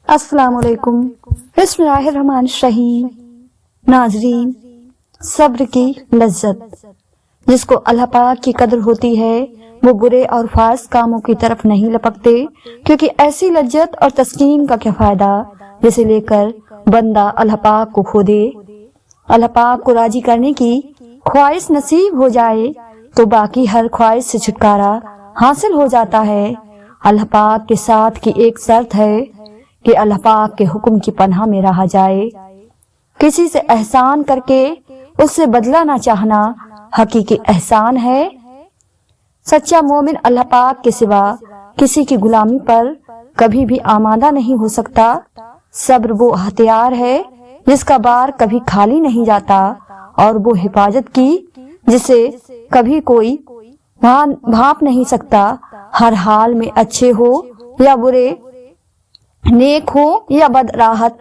السلام علیکم۔ بسم اللہ الرحمن الرحیم۔ ناظرین، صبر کی لذت، جس کو اللہ پاک کی قدر ہوتی ہے وہ برے اور فاسد کاموں کی طرف نہیں لپکتے، کیونکہ ایسی لذت اور تسکین کا کیا فائدہ جسے لے کر بندہ اللہ پاک کو کھو دے۔ اللہ پاک کو راضی کرنے کی خواہش نصیب ہو جائے تو باقی ہر خواہش سے چھٹکارا حاصل ہو جاتا ہے۔ اللہ پاک کے ساتھ کی ایک شرط ہے کہ اللہ پاک کے حکم کی پناہ میں رہا جائے۔ کسی سے احسان کر کے اس سے بدلہ نہ چاہنا حقیقی احسان ہے۔ سچا مومن اللہ پاک کے سوا کسی کی غلامی پر کبھی بھی آمادہ نہیں ہو سکتا۔ صبر وہ ہتھیار ہے جس کا بار کبھی خالی نہیں جاتا، اور وہ حفاظت کی جسے کبھی کوئی بھانپ نہیں سکتا۔ ہر حال میں اچھے ہو یا برے، نیک ہو یا بد راحت،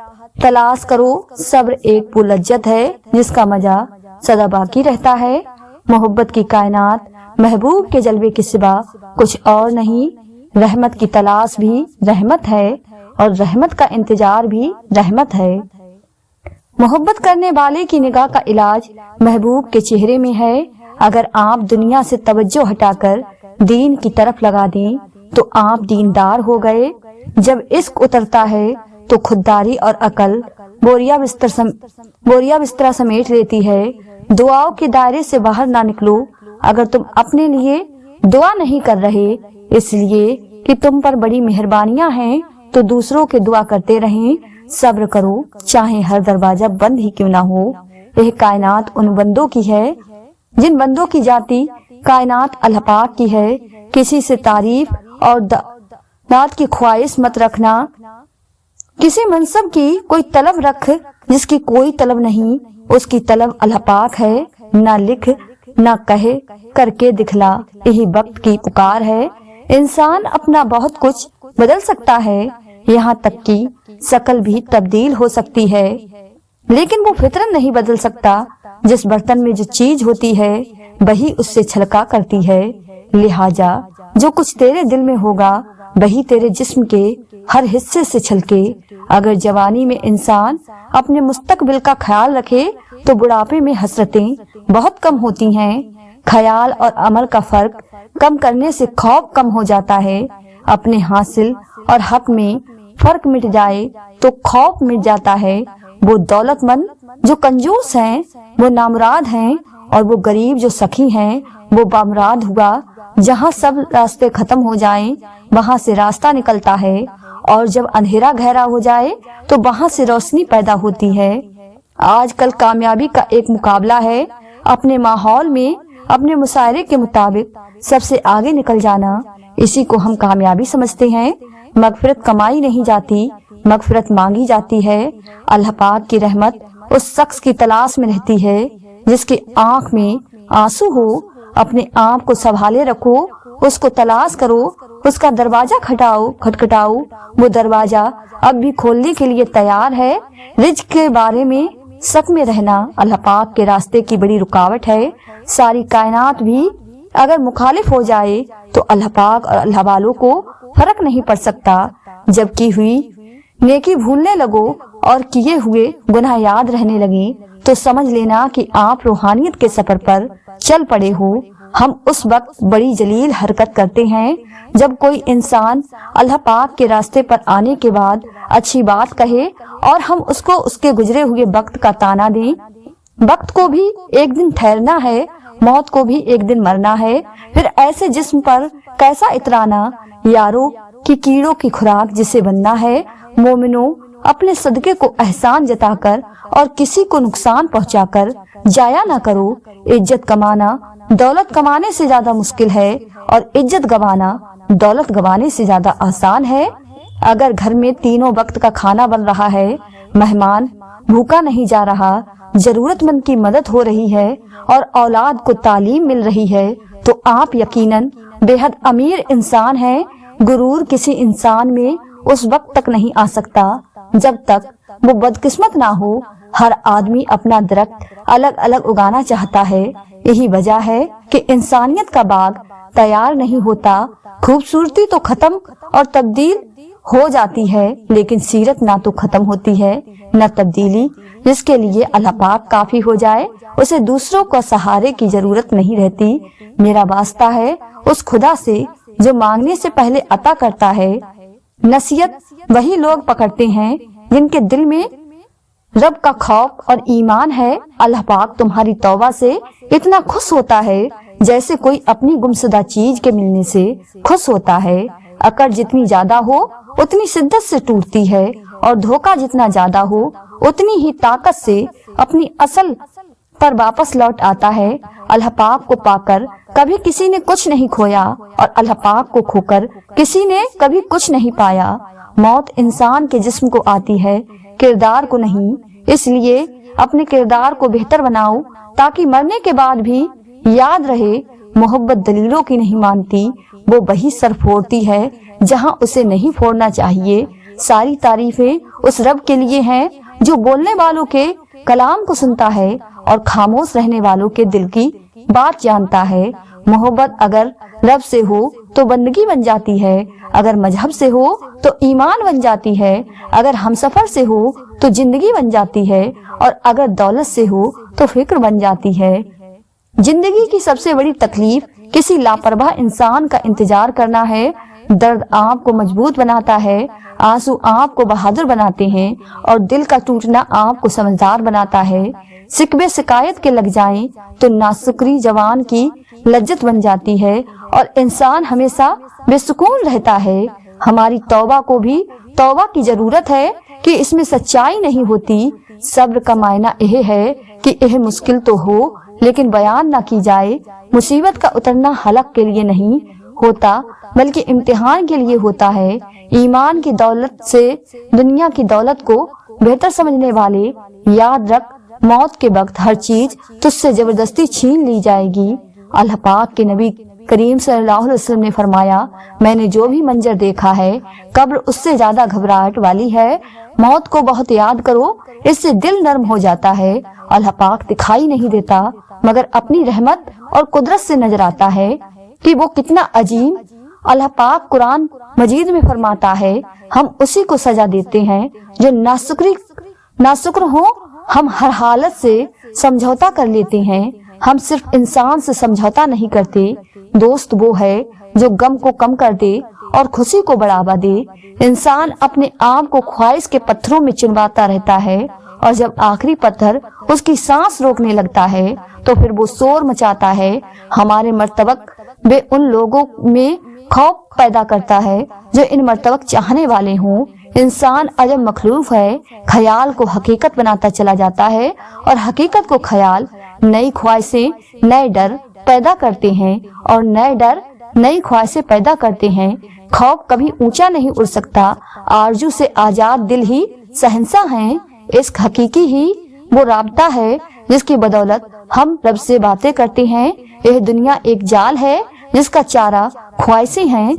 تلاش کرو۔ صبر ایک وہ لذت ہے جس کا مزہ سدا باقی رہتا ہے۔ محبت کی کائنات محبوب کے جلوے کے سوا کچھ اور نہیں۔ رحمت کی تلاش بھی رحمت ہے، اور رحمت کا انتظار بھی رحمت ہے۔ محبت کرنے والے کی نگاہ کا علاج محبوب کے چہرے میں ہے۔ اگر آپ دنیا سے توجہ ہٹا کر دین کی طرف لگا دیں تو آپ دیندار ہو گئے۔ جب عشق اترتا ہے تو خودداری اور عقل بوریا بستر سمیٹ لیتی ہے۔ دعاؤں کے دائرے سے باہر نہ نکلو۔ اگر تم اپنے لیے دعا نہیں کر رہے اس لیے کہ تم پر بڑی مہربانیاں ہیں تو دوسروں کے دعا کرتے رہیں۔ صبر کرو چاہے ہر دروازہ بند ہی کیوں نہ ہو۔ یہ کائنات ان بندوں کی ہے جن بندوں کی ذاتی کائنات اللہ پاک کی ہے۔ کسی سے تعریف اور داد کی خواہش مت رکھنا۔ کسی منصب کی کوئی طلب رکھ جس کی کوئی طلب نہیں، اس کی طلب اللہ پاک ہے۔ نہ لکھ نہ کہے، کر کے دکھلا، یہی وقت کی پکار ہے۔ انسان اپنا بہت کچھ بدل سکتا ہے، یہاں تک کہ شکل بھی تبدیل ہو سکتی ہے، لیکن وہ فطرت نہیں بدل سکتا۔ جس برتن میں جو چیز ہوتی ہے وہی اس سے چھلکا کرتی ہے۔ لہٰذا جو کچھ تیرے دل میں ہوگا وہی تیرے جسم کے ہر حصے سے چھلکے۔ اگر جوانی میں انسان اپنے مستقبل کا خیال رکھے تو بڑھاپے میں حسرتیں بہت کم ہوتی ہیں۔ خیال اور عمل کا فرق کم کرنے سے خوف کم ہو جاتا ہے۔ اپنے حاصل اور حق میں فرق مٹ جائے تو خوف مٹ جاتا ہے۔ وہ دولت مند جو کنجوس ہیں وہ نامراد ہیں، اور وہ غریب جو سخی ہیں وہ بامراد ہوا۔ جہاں سب راستے ختم ہو جائیں وہاں سے راستہ نکلتا ہے، اور جب اندھیرا گہرا ہو جائے تو وہاں سے روشنی پیدا ہوتی ہے۔ آج کل کامیابی کا ایک مقابلہ ہے، اپنے ماحول میں اپنے مسائرے کے مطابق سب سے آگے نکل جانا، اسی کو ہم کامیابی سمجھتے ہیں۔ مغفرت کمائی نہیں جاتی، مغفرت مانگی جاتی ہے۔ اللہ پاک کی رحمت اس شخص کی تلاش میں رہتی ہے جس کی آنکھ میں آنسو ہو۔ اپنے آپ کو سنبھالے رکھو، اس کو تلاش کرو، اس کا دروازہ کھٹکھٹاؤ، وہ دروازہ اب بھی کھولنے کے لیے تیار ہے۔ رزق کے بارے میں شک میں رہنا اللہ پاک کے راستے کی بڑی رکاوٹ ہے۔ ساری کائنات بھی اگر مخالف ہو جائے تو اللہ پاک اور اللہ والوں کو فرق نہیں پڑ سکتا۔ جب کی ہوئی نیکی بھولنے لگو اور کیے ہوئے گناہ یاد رہنے لگے تو سمجھ لینا کہ آپ روحانیت کے سفر پر چل پڑے ہو۔ ہم اس وقت بڑی جلیل حرکت کرتے ہیں جب کوئی انسان اللہ پاک کے راستے پر آنے کے بعد اچھی بات کہے اور ہم اس کو اس کے گزرے ہوئے وقت کا تانا دیں۔ وقت کو بھی ایک دن ٹھہرنا ہے، موت کو بھی ایک دن مرنا ہے، پھر ایسے جسم پر کیسا اترانا۔ یاروں کی کیڑوں کی خوراک جسے بننا ہے۔ مومنوں، اپنے صدقے کو احسان جتا کر اور کسی کو نقصان پہنچا کر جایا نہ کرو۔ عزت کمانا دولت کمانے سے زیادہ مشکل ہے، اور عزت گوانا دولت گوانے سے زیادہ آسان ہے۔ اگر گھر میں تینوں وقت کا کھانا بن رہا ہے، مہمان بھوکا نہیں جا رہا، ضرورت مند کی مدد ہو رہی ہے اور اولاد کو تعلیم مل رہی ہے تو آپ یقیناً بے حد امیر انسان ہیں۔ غرور کسی انسان میں اس وقت تک نہیں آ سکتا جب تک وہ بدقسمت نہ ہو۔ ہر آدمی اپنا درخت الگ الگ اگانا چاہتا ہے، یہی وجہ ہے کہ انسانیت کا باغ تیار نہیں ہوتا۔ خوبصورتی تو ختم اور تبدیل ہو جاتی ہے، لیکن سیرت نہ تو ختم ہوتی ہے نہ تبدیلی۔ جس کے لیے اللہ پاک کافی ہو جائے اسے دوسروں کو سہارے کی ضرورت نہیں رہتی۔ میرا واسطہ ہے اس خدا سے جو مانگنے سے پہلے عطا کرتا ہے۔ نصیحت وہی لوگ پکڑتے ہیں جن کے دل میں رب کا خوف اور ایمان ہے۔ اللہ پاک تمہاری توبہ سے اتنا خوش ہوتا ہے جیسے کوئی اپنی گمشدہ چیز کے ملنے سے خوش ہوتا ہے۔ اکڑ جتنی زیادہ ہو اتنی شدت سے ٹوٹتی ہے، اور دھوکہ جتنا زیادہ ہو اتنی ہی طاقت سے اپنی اصل پر واپس لوٹ آتا ہے۔ اللہ پاک کو پا کر کبھی کسی نے کچھ نہیں کھویا، اور اللہ پاک کو کھو کر کسی نے کبھی کچھ نہیں پایا۔ موت انسان کے جسم کو آتی ہے، کردار کو نہیں۔ اس لیے اپنے کردار کو بہتر بناؤ تاکہ مرنے کے بعد بھی یاد رہے۔ محبت دلیلوں کی نہیں مانتی، وہ وہی سر پھوڑتی ہے جہاں اسے نہیں پھوڑنا چاہیے۔ ساری تعریفیں اس رب کے لیے ہیں جو بولنے والوں کے کلام کو سنتا ہے اور خاموش رہنے والوں کے دل کی بات جانتا ہے۔ محبت اگر رب سے ہو تو بندگی بن جاتی ہے، اگر مذہب سے ہو تو ایمان بن جاتی ہے، اگر ہمسفر سے ہو تو زندگی بن جاتی ہے، اور اگر دولت سے ہو تو فکر بن جاتی ہے۔ زندگی کی سب سے بڑی تکلیف کسی لاپرواہ انسان کا انتظار کرنا ہے۔ درد آپ کو مضبوط بناتا ہے، آنسو آپ کو بہادر بناتے ہیں، اور دل کا ٹوٹنا آپ کو سمجھدار بناتا ہے۔ شکوے شکایت کے لگ جائیں تو ناشکری جوان کی لذت بن جاتی ہے، اور انسان ہمیشہ بے سکون رہتا ہے۔ ہماری توبہ کو بھی توبہ کی ضرورت ہے کہ اس میں سچائی نہیں ہوتی۔ صبر کا معنی یہ ہے کہ یہ مشکل تو ہو لیکن بیان نہ کی جائے۔ مصیبت کا اترنا ہلاک کے لیے نہیں ہوتا بلکہ امتحان کے لیے ہوتا ہے۔ ایمان کی دولت سے دنیا کی دولت کو بہتر سمجھنے والے، یاد رکھ موت کے وقت ہر چیز تجھ سے زبردستی چھین لی جائے گی۔ اللہ پاک کے نبی کریم صلی اللہ علیہ وسلم نے فرمایا، میں نے جو بھی منظر دیکھا ہے قبر اس سے زیادہ گھبراہٹ والی ہے۔ موت کو بہت یاد کرو، اس سے دل نرم ہو جاتا ہے۔ اللہ پاک دکھائی نہیں دیتا مگر اپنی رحمت اور قدرت سے نظر آتا ہے کہ وہ کتنا عظیم۔ اللہ پاک قرآن مجید میں فرماتا ہے، ہم اسی کو سزا دیتے ہیں جو ناشکر ہوں۔ ہم ہر حالت سے سمجھوتا کر لیتے ہیں، ہم صرف انسان سے سمجھوتا نہیں کرتے۔ دوست وہ ہے جو غم کو کم کر دے اور خوشی کو بڑھاوا دے۔ انسان اپنے آپ کو خواہش کے پتھروں میں چنواتا رہتا ہے، اور جب آخری پتھر اس کی سانس روکنے لگتا ہے تو پھر وہ شور مچاتا ہے۔ ہمارے مرتبک بے ان لوگوں میں خوف پیدا کرتا ہے جو ان مرتبک چاہنے والے ہوں۔ انسان عجب مخلوق ہے، خیال کو حقیقت بناتا چلا جاتا ہے، اور حقیقت کو خیال۔ نئی خواہشیں نئے ڈر پیدا کرتے ہیں، اور نئے ڈر نئی خواہشیں پیدا کرتے ہیں۔ خوف کبھی اونچا نہیں اڑ سکتا، آرزو سے آزاد دل ہی شہنشاہ ہیں۔ عشق حقیقی ہی وہ رابطہ ہے جس کی بدولت ہم رب سے باتیں کرتے ہیں۔ یہ دنیا ایک جال ہے جس کا چارہ خواہشیں ہیں۔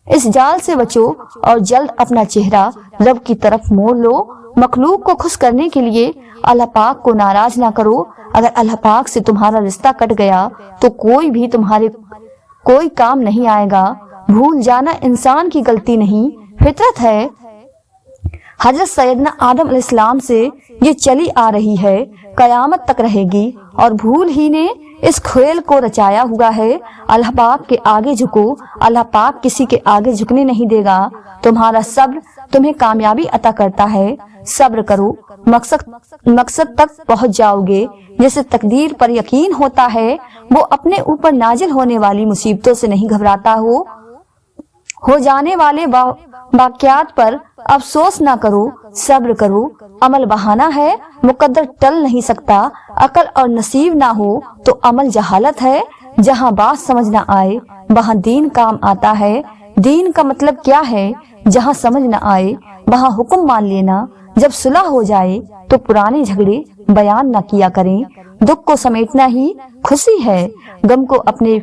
اس جال سے بچو اور جلد اپنا چہرہ رب کی طرف موڑ لو۔ مخلوق کو خوش کرنے کے لیے اللہ پاک کو ناراض نہ کرو۔ اگر اللہ پاک سے تمہارا رشتہ کٹ گیا تو کوئی بھی تمہارے کوئی کام نہیں آئے گا۔ بھول جانا انسان کی غلطی نہیں، فطرت ہے۔ حضرت سیدنا آدم علیہ السلام سے یہ چلی آ رہی ہے، قیامت تک رہے گی، اور بھول ہی نے اس کھیل کو رچایا ہوا ہے۔ اللہ پاک کے آگے جھکو، اللہ پاک کسی کے آگے جھکنے نہیں دے گا۔ تمہارا صبر تمہیں کامیابی عطا کرتا ہے۔ صبر کرو، مقصد تک پہنچ جاؤ گے۔ جسے تقدیر پر یقین ہوتا ہے وہ اپنے اوپر نازل ہونے والی مصیبتوں سے نہیں گھبراتا ہو جانے والے واقعات پر افسوس نہ کرو، صبر کرو۔ عمل بہانہ ہے، مقدر ٹل نہیں سکتا۔ عقل اور نصیب نہ ہو تو عمل جہالت ہے۔ جہاں بات سمجھ نہ آئے وہاں دین کام آتا ہے۔ دین کا مطلب کیا ہے؟ جہاں سمجھ نہ آئے وہاں حکم مان لینا۔ جب صلح ہو جائے تو پرانے جھگڑے بیان نہ کیا کریں۔ دکھ کو سمیٹنا ہی خوشی ہے۔ غم کو اپنے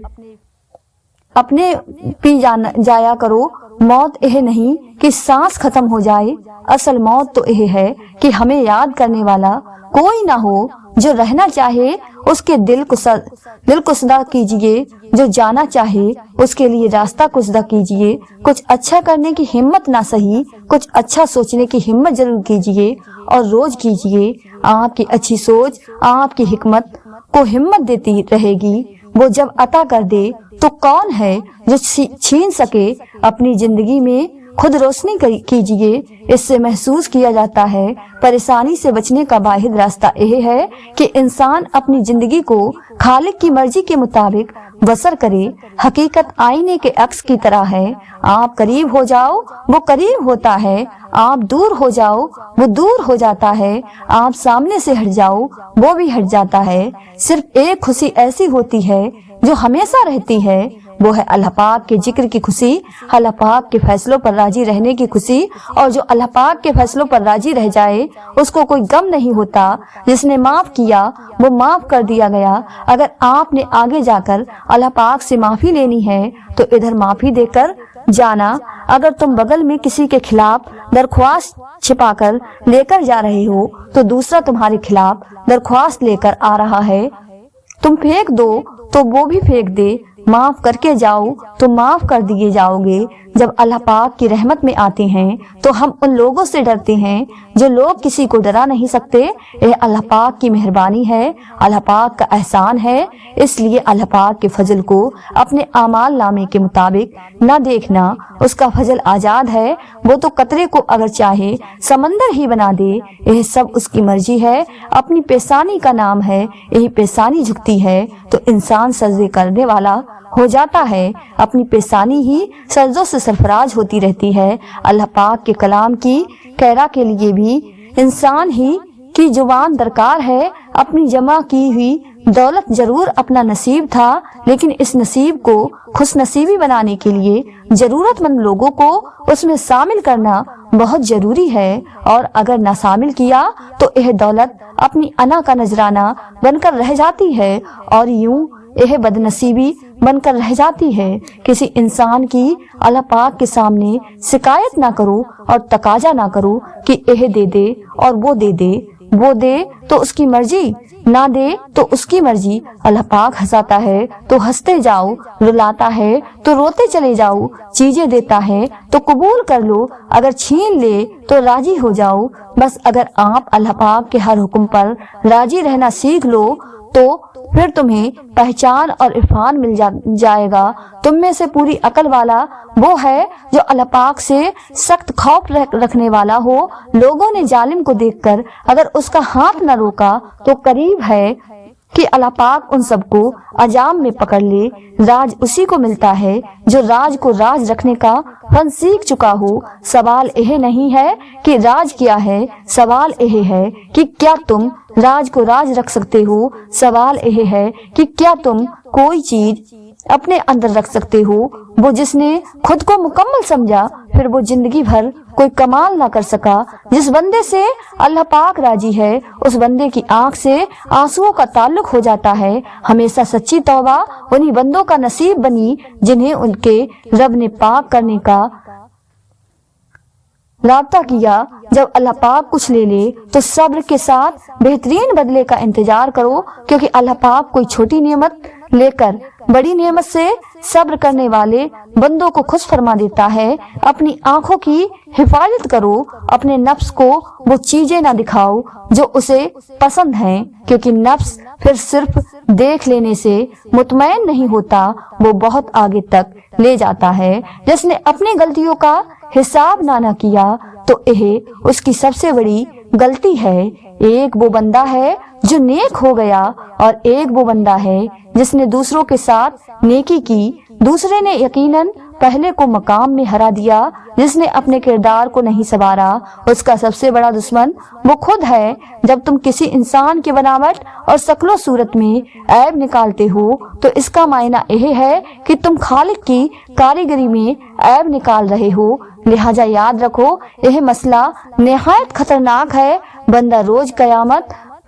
پی جایا کرو۔ موت یہ نہیں کہ سانس ختم ہو جائے، اصل موت تو یہ ہے کہ ہمیں یاد کرنے والا کوئی نہ ہو۔ جو رہنا چاہے اس کے دل کو سدا کیجیے، جو جانا چاہے اس کے لیے راستہ کو سدا کیجیے۔ کچھ اچھا کرنے کی ہمت نہ سہی، کچھ اچھا سوچنے کی ہمت ضرور کیجیے اور روز کیجیے۔ آپ کی اچھی سوچ آپ کی حکمت کو ہمت دیتی رہے گی۔ وہ جب عطا کر دے تو کون ہے جو چھین سکے؟ اپنی زندگی میں خود روشنی کیجیے، اس سے محسوس کیا جاتا ہے پریشانی سے بچنے کا واحد راستہ یہ ہے کہ انسان اپنی زندگی کو خالق کی مرضی کے مطابق بسر کرے۔ حقیقت آئینے کے عکس کی طرح ہے، آپ قریب ہو جاؤ وہ قریب ہوتا ہے، آپ دور ہو جاؤ وہ دور ہو جاتا ہے، آپ سامنے سے ہٹ جاؤ وہ بھی ہٹ جاتا ہے۔ صرف ایک خوشی ایسی ہوتی ہے جو ہمیشہ رہتی ہے، وہ ہے اللہ پاک کے ذکر کی خوشی، اللہ پاک کے فیصلوں پر راضی رہنے کی خوشی۔ اور جو اللہ پاک کے فیصلوں پر راضی رہ جائے اس کو کوئی غم نہیں ہوتا۔ جس نے معاف کیا وہ معاف کر دیا گیا۔ اگر آپ نے آگے جا کر اللہ پاک سے معافی لینی ہے تو ادھر معافی دے کر جانا۔ اگر تم بغل میں کسی کے خلاف درخواست چھپا کر لے کر جا رہے ہو تو دوسرا تمہارے خلاف درخواست لے کر آ رہا ہے، تم پھینک دو تو وہ بھی پھینک دے، معاف کر کے جاؤ تو معاف کر دیے جاؤ گے۔ جب اللہ پاک کی رحمت میں آتے ہیں تو ہم ان لوگوں سے ڈرتے ہیں جو لوگ کسی کو ڈرا نہیں سکتے۔ یہ اللہ پاک کی مہربانی ہے، اللہ پاک کا احسان ہے۔ اس لیے اللہ پاک کے فضل کو اپنے اعمال نامے کے مطابق نہ دیکھنا، اس کا فضل آزاد ہے۔ وہ تو قطرے کو اگر چاہے سمندر ہی بنا دے، یہ سب اس کی مرضی ہے۔ اپنی پیشانی کا نام ہے، یہی پیشانی جھکتی ہے تو انسان سجدے کرنے والا ہو جاتا ہے، اپنی پیشانی ہی سجدوں سے سرفراز ہوتی رہتی ہے۔ اللہ پاک کے کلام کی قیرا کے لیے بھی انسان ہی کی زبان درکار ہے۔ اپنی جمع کی ہوئی دولت ضرور اپنا نصیب تھا، لیکن اس نصیب کو خوش نصیبی بنانے کے لیے ضرورت مند لوگوں کو اس میں شامل کرنا بہت ضروری ہے، اور اگر نہ شامل کیا تو یہ دولت اپنی انا کا نذرانہ بن کر رہ جاتی ہے اور یوں یہ بد نصیبی بن کر رہ جاتی ہے۔ کسی انسان کی اللہ پاک کے سامنے شکایت نہ کرو اور تقاضا نہ کرو کہ یہ دے دے اور وہ دے دے، وہ دے تو اس کی مرضی، نہ دے تو اس کی مرضی۔ اللہ پاک ہنساتا ہے تو ہنستے جاؤ، رلاتا ہے تو روتے چلے جاؤ، چیزیں دیتا ہے تو قبول کر لو، اگر چھین لے تو راضی ہو جاؤ۔ بس اگر آپ اللہ پاک کے ہر حکم پر راضی رہنا سیکھ لو تو پھر تمہیں پہچان اور عرفان مل جائے گا۔ تم میں سے پوری عقل والا وہ ہے جو اللہ پاک سے سخت خوف رکھنے والا ہو۔ لوگوں نے ظالم کو دیکھ کر اگر اس کا ہاتھ نہ روکا تو قریب ہے کہ اللہ پاک ان سب کو عجام میں پکڑ لے۔ راج اسی کو ملتا ہے جو راج کو راج رکھنے کا فن سیکھ چکا ہو۔ سوال یہ نہیں ہے کہ راج کیا ہے، سوال یہ ہے کہ کیا تم راج کو راج رکھ سکتے ہو۔ سوال یہ ہے کہ کیا تم کوئی چیز اپنے اندر رکھ سکتے ہو۔ وہ جس نے خود کو مکمل سمجھا پھر وہ زندگی بھر کوئی کمال نہ کر سکا۔ جس بندے سے اللہ پاک راضی ہے اس بندے کی آنکھ سے آنسوؤں کا تعلق ہو جاتا ہے۔ ہمیشہ سچی توبہ انہی بندوں کا نصیب بنی جنہیں ان کے رب نے پاک کرنے کا رابطہ کیا۔ جب اللہ پاک کچھ لے لے تو صبر کے ساتھ بہترین بدلے کا انتظار کرو، کیونکہ اللہ پاک کوئی چھوٹی نعمت لے کر بڑی نعمت سے صبر کرنے والے بندوں کو خوش فرما دیتا ہے۔ اپنی آنکھوں کی حفاظت کرو، اپنے نفس کو وہ چیزیں نہ دکھاؤ جو اسے پسند ہیں، کیونکہ نفس پھر صرف دیکھ لینے سے مطمئن نہیں ہوتا، وہ بہت آگے تک لے جاتا ہے۔ جس نے اپنی غلطیوں کا حساب نہ کیا تو یہ اس کی سب سے بڑی غلطی ہے۔ ایک وہ بندہ ہے جو نیک ہو گیا اور ایک وہ بندہ ہے جس نے دوسروں کے ساتھ نیکی کی۔ دوسرے نے یقیناً پہلے کو مقام میں ہرا دیا۔ جس نے اپنے کردار کو نہیں سنوارا اس کا سب سے بڑا دشمن وہ خود ہے۔ جب تم کسی انسان کی بناوٹ اور شکل و صورت میں عیب نکالتے ہو تو اس کا معنی یہ ہے کہ تم خالق کی کاریگری میں عیب نکال رہے ہو۔ لہٰذا یاد رکھو یہ مسئلہ نہایت خطرناک ہے۔ بندہ روز قیامت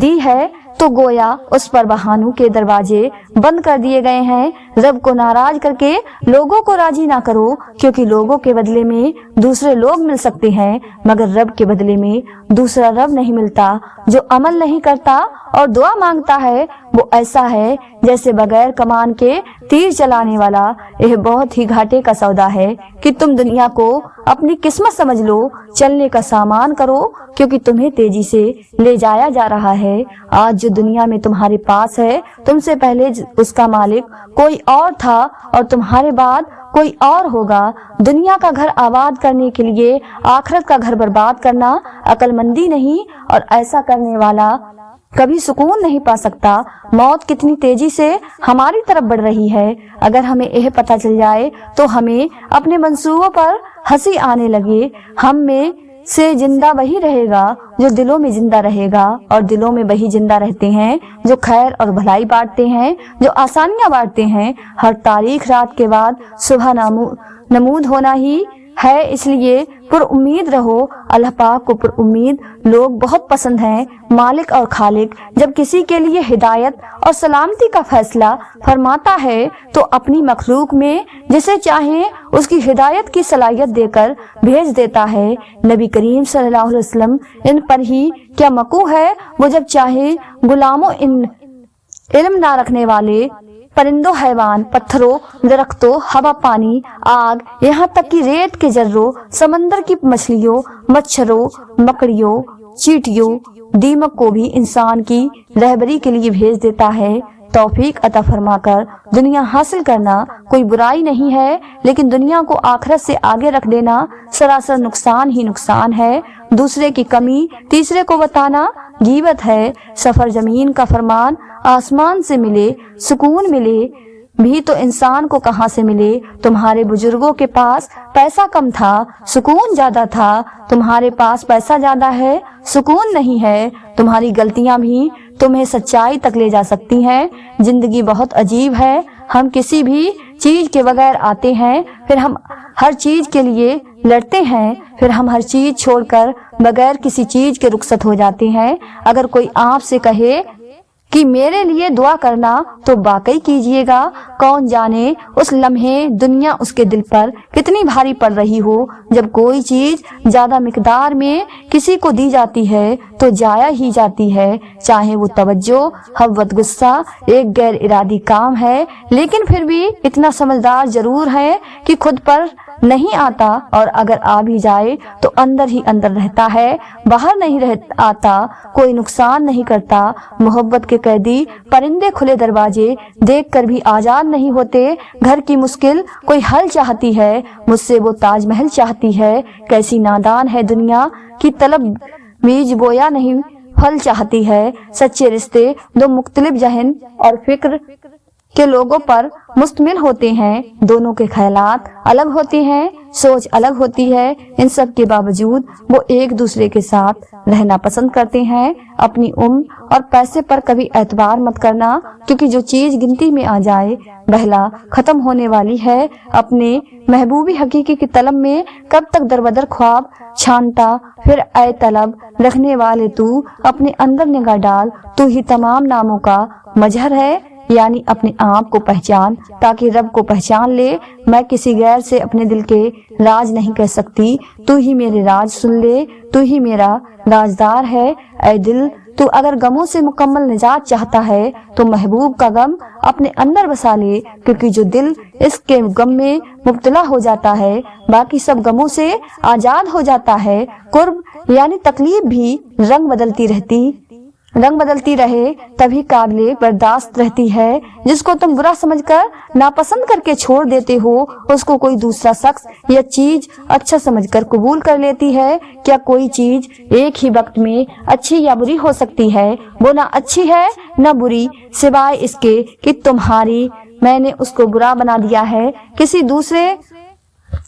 دی ہے تو گویا اس پر بہانوں کے دروازے بند کر دیے گئے ہیں۔ رب کو ناراض کر کے لوگوں کو راضی نہ کرو، کیونکہ لوگوں کے بدلے میں دوسرے لوگ مل سکتے ہیں، مگر رب کے بدلے میں دوسرا رب نہیں ملتا۔ جو عمل نہیں کرتا اور دعا مانگتا ہے وہ ایسا ہے جیسے بغیر کمان کے تیر چلانے والا۔ یہ بہت ہی گھاٹے کا سودا ہے کہ تم دنیا کو اپنی قسمت سمجھ لو، چلنے کا سامان کرو، کیونکہ تمہیں تیزی سے لے جایا جا رہا ہے۔ آج جو دنیا میں تمہارے پاس ہے، تم سے پہلے اس کا مالک کوئی اور تھا اور تمہارے بعد کوئی اور ہوگا۔ دنیا کا گھر آباد کرنے کے لیے آخرت کا گھر برباد کرنا عقل مندی نہیں، اور ایسا کرنے والا کبھی سکون نہیں پا سکتا۔ موت کتنی تیزی سے ہماری طرف بڑھ رہی ہے، اگر ہمیں یہ پتہ چل جائے تو ہمیں اپنے منصوبوں پر ہنسی آنے لگے۔ ہم میں سے زندہ وہی رہے گا جو دلوں میں زندہ رہے گا، اور دلوں میں وہی زندہ رہتے ہیں جو خیر اور بھلائی بانٹتے ہیں، جو آسانیاں بانٹتے ہیں۔ ہر تاریخ رات کے بعد صبح نمود ہونا ہی ہے، اس لیے پر امید رہو۔ اللہ پاک کو پر امید لوگ بہت پسند ہیں۔ مالک اور خالق جب کسی کے لیے ہدایت اور سلامتی کا فیصلہ فرماتا ہے تو اپنی مخلوق میں جسے چاہے اس کی ہدایت کی صلاحیت دے کر بھیج دیتا ہے۔ نبی کریم صلی اللہ علیہ وسلم ان پر ہی کیا مقو ہے، وہ جب چاہے غلاموں، ان علم نہ رکھنے والے پرندوں، حیوان، پتھروں، درختوں، ہوا، پانی، آگ، یہاں تک کہ ریت کے ذروں، سمندر کی مچھلیوں، مچھروں، مکڑیوں، چیٹیوں، دیمک کو بھی انسان کی رہبری کے لیے بھیج دیتا ہے۔ توفیق عطا فرما کر دنیا حاصل کرنا کوئی برائی نہیں ہے، لیکن دنیا کو آخرت سے آگے رکھ دینا سراسر نقصان ہی نقصان ہے۔ دوسرے کی کمی تیسرے کو بتانا غیبت ہے۔ سفر زمین کا فرمان آسمان سے ملے، سکون ملے بھی تو انسان کو کہاں سے ملے؟ تمہارے بزرگوں کے پاس پیسہ کم تھا، سکون زیادہ تھا۔ تمہارے پاس پیسہ زیادہ ہے، سکون نہیں ہے۔ تمہاری غلطیاں بھی تمہیں سچائی تک لے جا سکتی ہیں۔ زندگی بہت عجیب ہے، ہم کسی بھی چیز کے بغیر آتے ہیں، پھر ہم ہر چیز کے لیے لڑتے ہیں، پھر ہم ہر چیز چھوڑ کر بغیر کسی چیز کے رخصت ہو جاتے ہیں۔ اگر کوئی آپ سے کہے کہ میرے لیے دعا کرنا تو واقعی کیجیے گا۔ کون جانے اس لمحے دنیا اس کے دل پر کتنی بھاری پڑ رہی ہو۔ جب کوئی چیز زیادہ مقدار میں کسی کو دی جاتی ہے تو جایا ہی جاتی ہے، چاہے وہ توجہ، حوت، غصہ ایک غیر ارادی کام ہے، لیکن پھر بھی اتنا سمجھدار ضرور ہے کہ خود پر نہیں آتا، اور اگر آ بھی جائے تو اندر ہی اندر رہتا ہے، باہر نہیں آتا، کوئی نقصان نہیں کرتا۔ محبت کے قیدی پرندے کھلے دروازے دیکھ کر بھی آزاد نہیں ہوتے۔ گھر کی مشکل کوئی حل چاہتی ہے، مجھ سے وہ تاج محل چاہتی ہے۔ کیسی نادان ہے دنیا کی طلب، بیج بویا نہیں پھل چاہتی ہے۔ سچے رشتے دو مختلف ذہن اور فکر کے لوگوں پر مشتمل ہوتے ہیں، دونوں کے خیالات الگ ہوتے ہیں، سوچ الگ ہوتی ہے، ان سب کے باوجود وہ ایک دوسرے کے ساتھ رہنا پسند کرتے ہیں۔ اپنی عمر اور پیسے پر کبھی اعتبار مت کرنا، کیونکہ جو چیز گنتی میں آ جائے بہلا ختم ہونے والی ہے۔ اپنے محبوبی حقیقی کی طلب میں کب تک در بدر خواب چھانتا پھر اے طلب رکھنے والے تو اپنے اندر نگاہ ڈال، تو ہی تمام ناموں کا مظہر ہے، یعنی اپنے آپ کو پہچان تاکہ رب کو پہچان لے۔ میں کسی غیر سے اپنے دل کے راز نہیں کہہ سکتی، تو ہی میرے راز سن لے، تو ہی میرا رازدار ہے۔ اے دل، تو اگر غموں سے مکمل نجات چاہتا ہے تو محبوب کا غم اپنے اندر بسا لے، کیونکہ جو دل اس کے غم میں مبتلا ہو جاتا ہے باقی سب غموں سے آزاد ہو جاتا ہے۔ قرب یعنی تکلیف بھی رنگ بدلتی رہے تبھی قابل برداشت رہتی ہے۔ جس کو تم برا سمجھ کر ناپسند کر کے چھوڑ دیتے ہو، اس کو کوئی دوسرا شخص یا چیز اچھا سمجھ کر قبول کر لیتی ہے۔ کیا کوئی چیز ایک ہی وقت میں اچھی یا بری ہو سکتی ہے؟ وہ نہ اچھی ہے نہ بری، سوائے اس کے کہ میں نے اس کو برا بنا دیا ہے۔ کسی دوسرے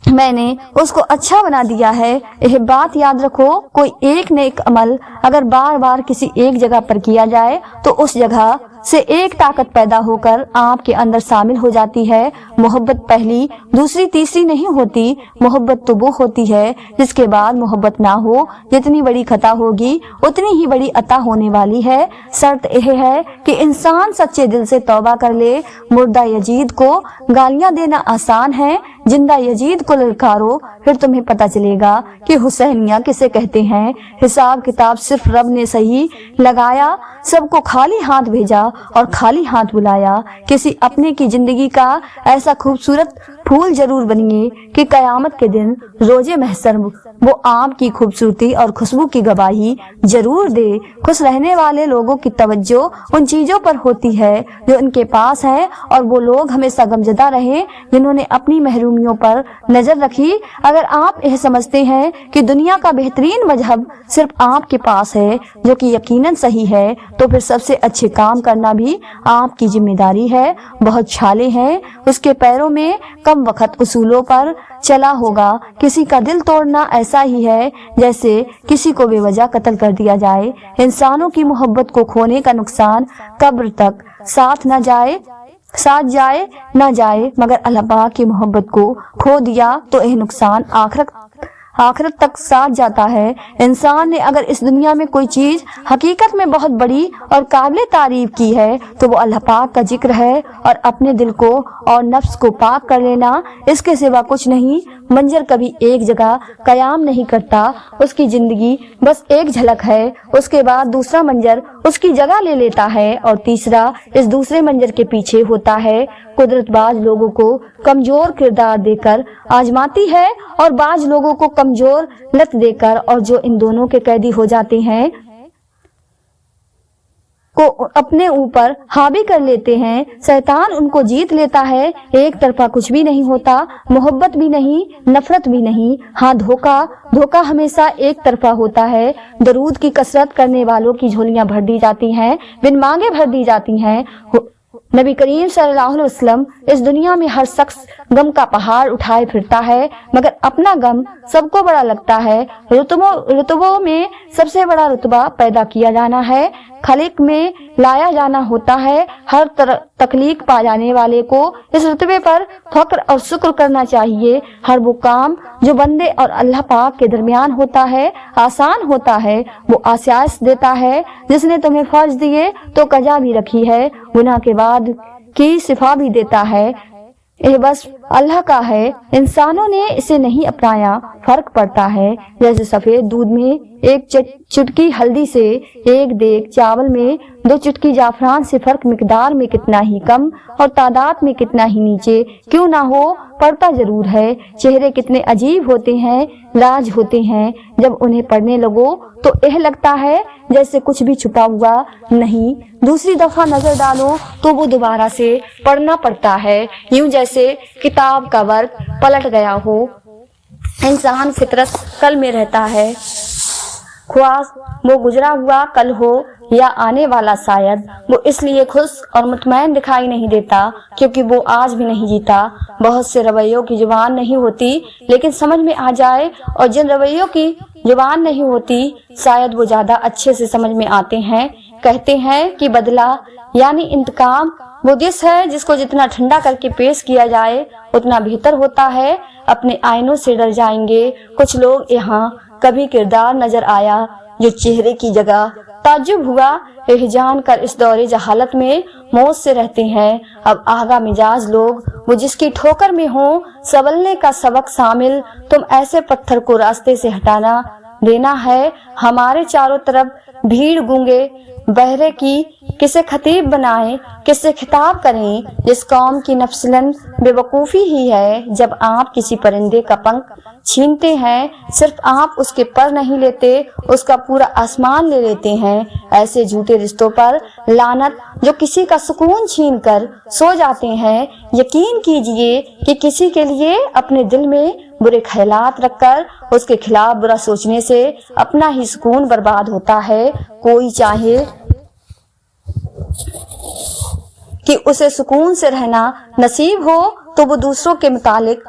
میں نے اس کو اچھا بنا دیا ہے۔ یہ بات یاد رکھو، کوئی ایک نیک عمل اگر بار بار کسی ایک جگہ پر کیا جائے تو اس جگہ سے ایک طاقت پیدا ہو کر آپ کے اندر شامل ہو جاتی ہے۔ محبت پہلی، دوسری، تیسری نہیں ہوتی، محبت تو وہ ہوتی ہے جس کے بعد محبت نہ ہو۔ جتنی بڑی خطا ہوگی اتنی ہی بڑی عطا ہونے والی ہے۔ شرط یہ ہے کہ انسان سچے دل سے توبہ کر لے۔ مردہ یزید کو گالیاں دینا آسان ہے، زندہ یزید کو للکارو، پھر تمہیں پتہ چلے گا کہ حسینیہ کسے کہتے ہیں۔ حساب کتاب صرف رب نے صحیح لگایا، سب کو خالی ہاتھ بھیجا اور خالی ہاتھ بلایا۔ کسی اپنے کی زندگی کا ایسا خوبصورت پھول ضرور بنیے کہ قیامت کے دن روزے محشر وہ آپ کی خوبصورتی اور خوشبو کی گواہی ضرور دے۔ خوش رہنے والے لوگوں کی توجہ ان چیزوں پر ہوتی ہے جو ان کے پاس ہے، اور وہ لوگ ہمیشہ غمزدہ رہے جنہوں نے اپنی محرومیوں پر نظر رکھی۔ اگر آپ یہ سمجھتے ہیں کہ دنیا کا بہترین مذہب صرف آپ کے پاس ہے، جو کہ یقیناً صحیح ہے، تو پھر سب سے اچھے کام کرنا بھی آپ کی ذمہ داری ہے۔ بہت چھالے ہیں اس کے پیروں میں، کم وقت اصولوں پر چلا ہوگا۔ کسی کا دل توڑنا ایسا ہی ہے جیسے کسی کو بے وجہ قتل کر دیا جائے۔ انسانوں کی محبت کو کھونے کا نقصان قبر تک ساتھ جائے نہ جائے، مگر اللہ پاک کی محبت کو کھو دیا تو یہ نقصان آخرت تک ساتھ جاتا ہے۔ انسان نے اگر اس دنیا میں کوئی چیز حقیقت میں بہت بڑی اور قابل تعریف کی ہے تو وہ اللہ پاک کا ذکر ہے اور اپنے دل کو اور نفس کو پاک کر لینا، اس کے سوا کچھ نہیں۔ منظر کبھی ایک جگہ قیام نہیں کرتا، اس کی زندگی بس ایک جھلک ہے، اس کے بعد دوسرا منظر اس کی جگہ لے لیتا ہے اور تیسرا اس دوسرے منظر کے پیچھے ہوتا ہے۔ قدرت بعض لوگوں کو کمزور کردار دے کر آزماتی ہے اور بعض لوگوں کو کمزور لت دے کر، اور جو ان دونوں کے قیدی ہو جاتے ہیں کو اپنے اوپر حاوی کر لیتے ہیں۔ شیطان ان کو جیت لیتا ہے۔ ایک طرفہ کچھ بھی نہیں ہوتا، محبت بھی نہیں، نفرت بھی نہیں۔ ہاں، دھوکہ ہمیشہ ایک طرفہ ہوتا ہے۔ درود کی کثرت کرنے والوں کی جھولیاں بھر دی جاتی ہیں، بن مانگے بھر دی جاتی ہیں۔ نبی کریم صلی اللہ علیہ وسلم، اس دنیا میں ہر شخص غم کا پہاڑ اٹھائے پھرتا ہے، مگر اپنا غم سب کو بڑا لگتا ہے۔ رتبوں میں سب سے بڑا رتبہ پیدا کیا جانا ہے، خلق میں لایا جانا ہوتا ہے۔ ہر تخلیق پا جانے والے کو اس رتبے پر فخر اور شکر کرنا چاہیے۔ ہر وہ کام جو بندے اور اللہ پاک کے درمیان ہوتا ہے آسان ہوتا ہے، وہ آسائش دیتا ہے۔ جس نے تمہیں فرض دیے تو قضا بھی رکھی ہے، گناہ کے بعد کی شفا بھی دیتا ہے۔ یہ بس اللہ کا ہے، انسانوں نے اسے نہیں اپنایا۔ فرق پڑتا ہے جیسے سفید دودھ میں ایک چٹکی ہلدی سے ایک دیگ چاول میں 2 چٹکی زعفران سے فرق مقدار میں کتنا ہی کم اور تعداد میں کتنا ہی نیچے کیوں نہ ہو، پڑتا ضرور ہے۔ چہرے کتنے عجیب ہوتے ہیں، راج ہوتے ہیں، جب انہیں پڑھنے لگو تو یہ لگتا ہے جیسے کچھ بھی چھپا ہوا نہیں۔ دوسری دفعہ نظر ڈالو تو وہ دوبارہ سے پڑھنا پڑتا ہے، یوں جیسے کتاب کا ورق پلٹ گیا ہو۔ انسان فطرت کل میں رہتا ہے، خواہ وہ گزرا ہوا کل ہو یا آنے والا شاید۔ وہ اس لیے خوش اور مطمئن دکھائی نہیں دیتا کیونکہ وہ آج بھی نہیں جیتا۔ بہت سے رویوں کی زبان نہیں ہوتی لیکن سمجھ میں آ جائے، اور جن رویوں کی زبان نہیں ہوتی شاید وہ زیادہ اچھے سے سمجھ میں آتے ہیں۔ کہتے ہیں کہ بدلہ یعنی انتقام وہ ڈش ہے جس کو جتنا ٹھنڈا کر کے پیش کیا جائے اتنا بہتر ہوتا ہے۔ اپنے آئینوں سے ڈر جائیں گے کچھ لوگ یہاں۔ کبھی کردار نظر آیا جو چہرے کی جگہ تعجب ہوا، یہ جان کر اس دور جہالت میں موت سے رہتے ہیں۔ اب آگاہ مزاج لوگ وہ جس کی ٹھوکر میں ہوں، سنبھلنے کا سبق شامل، تم ایسے پتھر کو راستے سے ہٹانا دینا ہے۔ ہمارے چاروں طرف بھیڑ، گونگے بہرے کی کسے خطیب بنائیں، کسے خطاب کریں؟ جس قوم کی نفسلاً بے وقوفی ہی ہے، جب آپ کسی پرندے کا پنکھ چھینتے ہیں صرف آپ اس کے پر نہیں لیتے، اس کا پورا آسمان لے لیتے ہیں۔ ایسے جھوٹے رشتوں پر لعنت جو کسی کا سکون چھین کر سو جاتے ہیں۔ یقین کیجئے کہ کسی کے لیے اپنے دل میں برے خیالات رکھ کر اس کے خلاف برا سوچنے سے اپنا ہی سکون برباد ہوتا ہے۔ کوئی چاہے کہ اسے سکون سے رہنا نصیب ہو تو وہ دوسروں کے متعلق